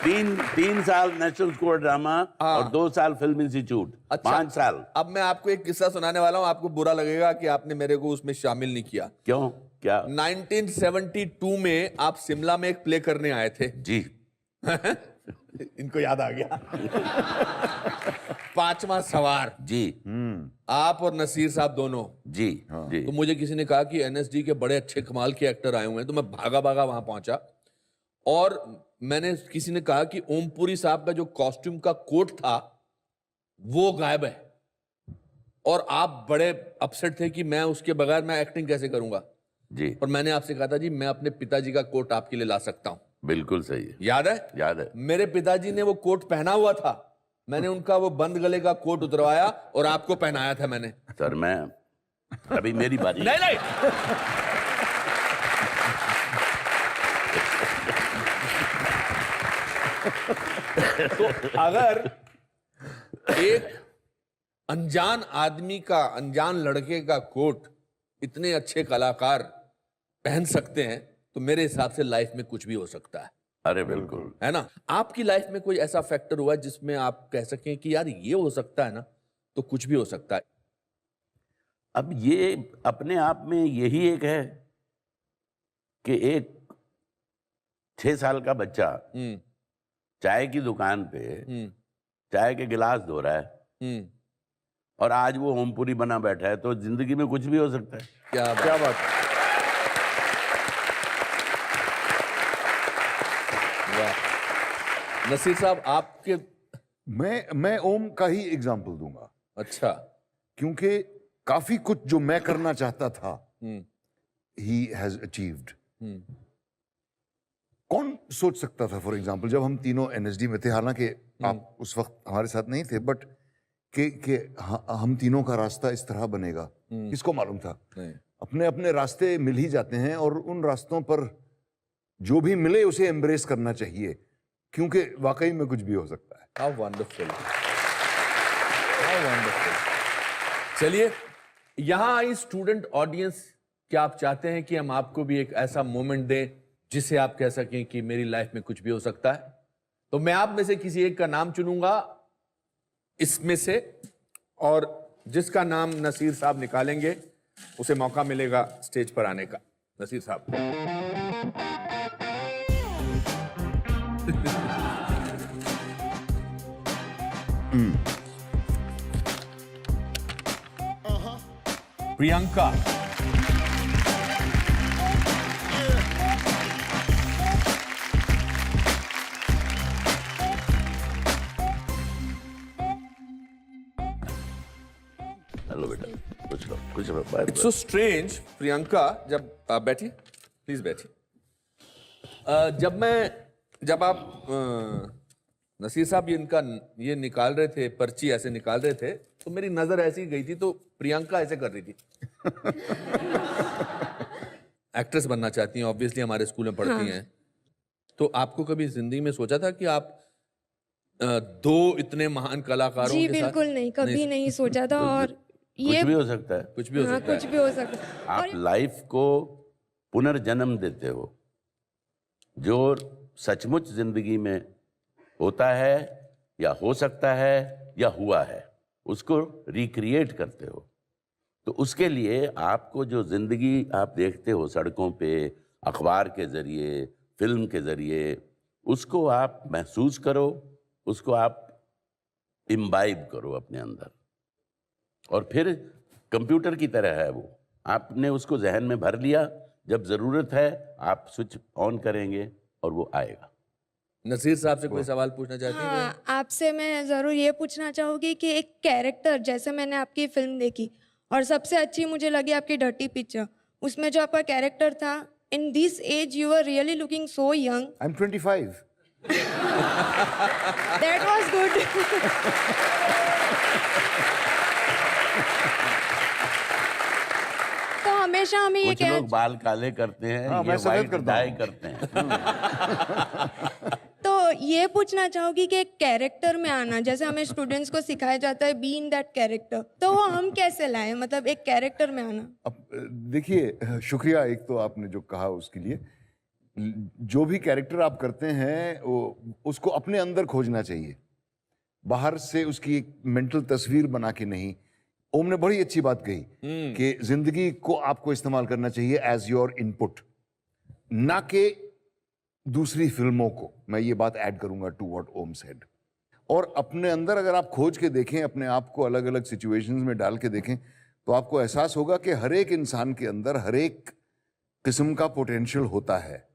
तीन साल नेशनल स्कूल ड्रामा और 2 साल फिल्म इंस्टीट्यूट, 5 साल। अब मैं आपको एक किस्सा सुनाने वाला हूं, आपको बुरा लगेगा कि आपने मेरे को उसमें शामिल नहीं किया। क्यों? क्या? 1972 में आप शिमला में एक प्ले करने आए थे। जी। इनको याद आ गया। पांचवा सवार। जी। आप और नसीर साहब दोनों। जी। जी। तो मुझे किसी ने कहा कि एनएसडी के बड़े अच्छे कमाल के एक्टर आए हुए हैं, तो मैं भागा भागा वहां पहुंचा और मैंने, किसी ने कहा कि ओमपुरी साहब का जो कॉस्ट्यूम का कोट था वो गायब है, और आप बड़े अपसेट थे कि मैं उसके बगैर मैं एक्टिंग कैसे करूंगा। जी। और मैंने आपसे कहा था जी मैं अपने पिताजी का कोट आपके लिए ला सकता हूं। बिल्कुल सही है। याद है? याद है। मेरे पिताजी ने वो कोट पहना हुआ था, मैंने उनका वो बंद गले का कोट उतरवाया और आपको पहनाया था मैंने। सर मैं, अभी मेरी बारी। नहीं नहीं, तो अगर एक अनजान आदमी का, अनजान लड़के का कोट इतने अच्छे कलाकार पहन सकते हैं, तो मेरे हिसाब से लाइफ में कुछ भी हो सकता है। अरे बिल्कुल। है ना? आपकी लाइफ में कोई ऐसा फैक्टर हुआ जिसमें आप कह सकें कि यार ये हो सकता है ना, तो कुछ भी हो सकता है? अब ये अपने आप में यही एक है कि एक 6 साल का बच्चा चाय की दुकान पे चाय के गिलास धो रहा है और आज वो ओमपुरी बना बैठा है, तो जिंदगी में कुछ भी हो सकता है। क्या बात है। वाह। नसीर साहब आपके, मैं ओम का ही एग्जाम्पल दूंगा। अच्छा। क्योंकि काफी कुछ जो मैं करना चाहता था ही हैज अचीव्ड। कौन सोच सकता था, फॉर एग्जाम्पल जब हम तीनों एनएसडी में थे, हालांकि आप उस वक्त हमारे साथ नहीं थे, बट कि हम तीनों का रास्ता इस तरह बनेगा, किसको मालूम था? नहीं। अपने अपने रास्ते मिल ही जाते हैं और उन रास्तों पर जो भी मिले उसे एम्ब्रेस करना चाहिए, क्योंकि वाकई में कुछ भी हो सकता है। How wonderful, how wonderful. चलिए, यहां आई स्टूडेंट ऑडियंस, क्या आप चाहते हैं कि हम आपको भी एक ऐसा मोमेंट दें जिसे आप कह सकें कि मेरी लाइफ में कुछ भी हो सकता है? तो मैं आप में से किसी एक का नाम चुनूंगा इसमें से, और जिसका नाम नसीर साहब निकालेंगे उसे मौका मिलेगा स्टेज पर आने का। नसीर साहब। प्रियंका। हेलो बेटा, कुछ लो bye. It's so strange Priyanka, जब आप बैठिए, प्लीज बैठिए। जब आप नसीर साहब ये निकाल रहे थे, पर्ची ऐसे निकाल रहे थे, तो मेरी नजर ऐसी गई थी, तो प्रियंका ऐसे कर रही थी। एक्ट्रेस बनना चाहती हैं, ऑब्वियसली हमारे स्कूल में पढ़ती हैं। तो आपको कभी जिंदगी में सोचा था कि आप दो इतने महान कलाकारों जी के साथ? बिल्कुल नहीं, कभी नहीं सोचा था। और ये कुछ भी हो सकता है। कुछ भी हो हाँ, सकता है। कुछ भी हो सकता है। आप और लाइफ को पुनर्जन्म देते हो। जो सचमुच जिंदगी में होता है या हो सकता है या हुआ है, उसको रिक्रिएट करते हो। तो उसके लिए आपको जो जिंदगी आप देखते हो सड़कों पे, अखबार के जरिए, फिल्म के जरिए, उसको आप महसूस करो, उसको आप इम्बाइब करो अपने अंदर, और फिर कंप्यूटर की तरह है वो, आपने उसको जहन में भर लिया, जब ज़रूरत है आप स्विच ऑन करेंगे और वो आएगा। नसीर साहब से कोई सवाल पूछना चाहती हैं? हाँ, आपसे मैं ज़रूर ये पूछना चाहूँगी कि एक कैरेक्टर, जैसे मैंने आपकी फिल्म देखी और सबसे अच्छी मुझे लगी आपकी डर्टी पिक्चर, उसमें जो आपका कैरेक्टर था, in this age you are really looking so young. I am 25। That was good. तो हमेशा हमें ये कुछ लोग बाल काले करते हैं, हाँ, ये मैं सफेद वाइट करता डाई हूँ। करते हैं। तो ये पूछना चाहूँगी कि एक कैरेक्टर में आना, जैसे हमें स्टूडेंट्स को सिखाया जाता है बी इन दैट कैरेक्टर, तो वो हम कैसे लाएं, मतलब एक कैरेक्टर में आना? अब देखिए, शुक्रिया एक तो आपने जो कहा उसके लिए। जो भी कैरेक्टर आप करते हैं उसको अपने अंदर खोजना चाहिए, बाहर से उसकी एक मेंटल तस्वीर बना के नहीं। ओम ने बड़ी अच्छी बात कही कि जिंदगी को आपको इस्तेमाल करना चाहिए एज योर इनपुट, ना कि दूसरी फिल्मों को। मैं ये बात ऐड करूंगा टू व्हाट ओम सेड। और अपने अंदर अगर आप खोज के देखें, अपने आप को अलग अलग सिचुएशंस में डाल के देखें, तो आपको एहसास होगा कि हर एक इंसान के अंदर हर एक किस्म का पोटेंशियल होता है।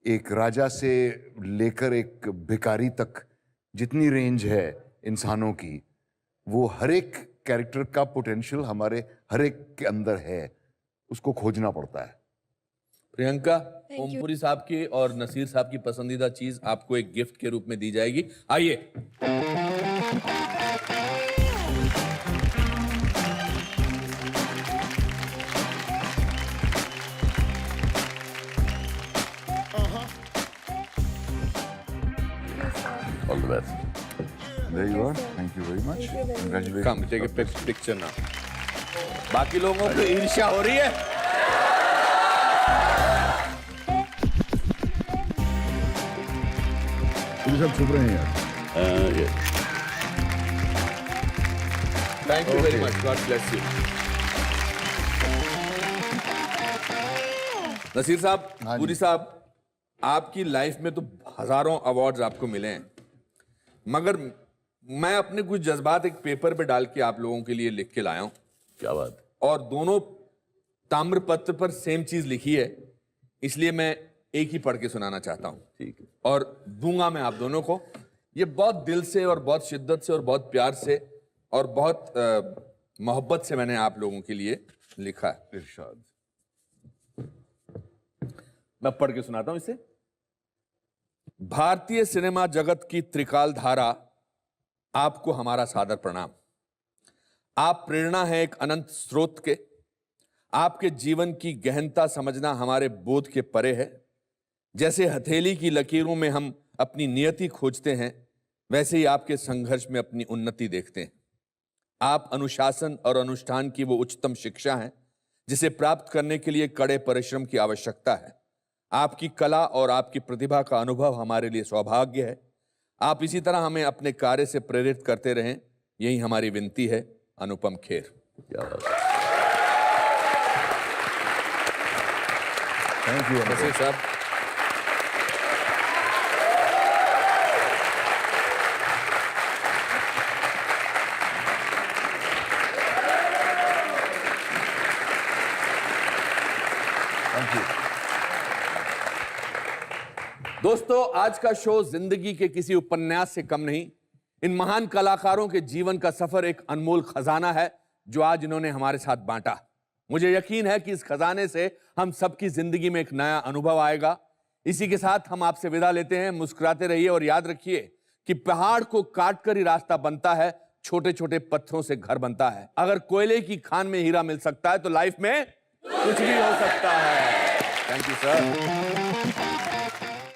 एक राजा से लेकर एक भिखारी तक जितनी रेंज है इंसानों की, वो हर एक कैरेक्टर का पोटेंशियल हमारे हर एक के अंदर है, उसको खोजना पड़ता है। प्रियंका, ओमपुरी साहब की और नसीर साहब की पसंदीदा चीज आपको एक गिफ्ट के रूप में दी जाएगी। आइए। All the best. There you are. Thank you very much. Congratulations. Come take a picture ना। बाकी लोगों को ईर्ष्या हो रही है। ये सब छुप रहे हैं यार। Thank you very much, god bless you. Naseer साहब, पुरी साहब, आपकी लाइफ में तो हजारों अवार्ड्स आपको मिले हैं, मगर मैं अपने कुछ जज्बात एक पेपर पे डाल के आप लोगों के लिए लिख के लाया हूं। क्या बात। और दोनों ताम्रपत्र पर सेम चीज लिखी है, इसलिए मैं एक ही पढ़ के सुनाना चाहता हूं। ठीक है। और दूंगा मैं आप दोनों को। ये बहुत दिल से और बहुत शिद्दत से और बहुत प्यार से और बहुत मोहब्बत से मैंने आप लोगों के लिए लिखा है। इरशाद। मैं पढ़ के सुनाता हूं इसे। भारतीय सिनेमा जगत की त्रिकाल धारा, आपको हमारा सादर प्रणाम। आप प्रेरणा है एक अनंत स्रोत के। आपके जीवन की गहनता समझना हमारे बोध के परे है। जैसे हथेली की लकीरों में हम अपनी नियति खोजते हैं, वैसे ही आपके संघर्ष में अपनी उन्नति देखते हैं। आप अनुशासन और अनुष्ठान की वो उच्चतम शिक्षा हैं जिसे प्राप्त करने के लिए कड़े परिश्रम की आवश्यकता है। आपकी कला और आपकी प्रतिभा का अनुभव हमारे लिए सौभाग्य है। आप इसी तरह हमें अपने कार्य से प्रेरित करते रहें, यही हमारी विनती है। अनुपम खेर। क्या बात है। थैंक यू नसीर साहब। Thank you. दोस्तों, आज का शो जिंदगी के किसी उपन्यास से कम नहीं। इन महान कलाकारों के जीवन का सफर एक अनमोल खजाना है जो आज इन्होंने हमारे साथ बांटा। मुझे यकीन है कि इस खजाने से हम सबकी जिंदगी में एक नया अनुभव आएगा। इसी के साथ हम आपसे विदा लेते हैं। मुस्कुराते रहिए और याद रखिए कि पहाड़ को काटकर ही रास्ता बनता है, छोटे छोटे पत्थरों से घर बनता है। अगर कोयले की खान में हीरा मिल सकता है तो लाइफ में कुछ भी हो सकता है। Thank you sir.